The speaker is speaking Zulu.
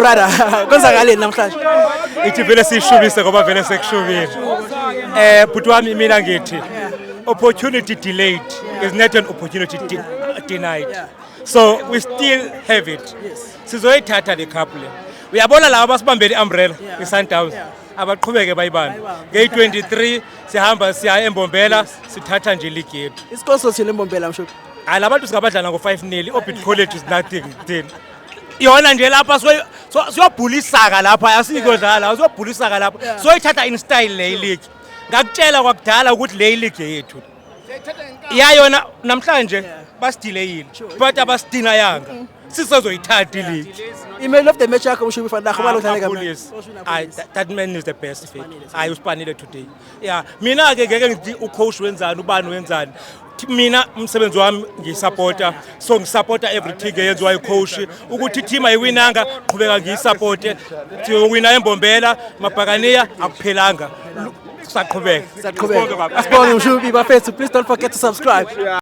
brother kwenzakaleni namhlanje ithi vele sishubise ngoba vele sekushubile bhuti wami mina ngithi opportunity delayed is not an opportunity denied. So we still have it. Sizoyithatha le cup le. Uyabona laba basibambele umbrella iSundowns abaqhubeke bayibani. Nge23 sihamba siya eMbombela sithatha nje league yethu. isikolo sile Mbombela msho Alabantu singabadlala ngo5-0 Orbit College is nothing then. Yona nje lapha siyobhulisaka lapha asikodlala siyobhulisaka lapha soyithatha in style le league. Ngakutshela kwakudala ukuthi le league yethu yayona namhlanje basidelayile but abasidina yanga sisezoyithatha league. email of the match yakho msho bifana khona udlale kamnandi That man is the best fit. Uspanile today. Yeah, mina ke ngeke ngithi ucoach wenzani ubani wenzani. Mina umsebenzi wami ngisupporter so ngisupporter everything eyenziwa icoach ukuthi team ayiwinanga qhubeka ngiyisupporte wina eMbombela Mabhakaniya akuphelanga saqhubeka asibonge mshubi bafethu please don't forget to subscribe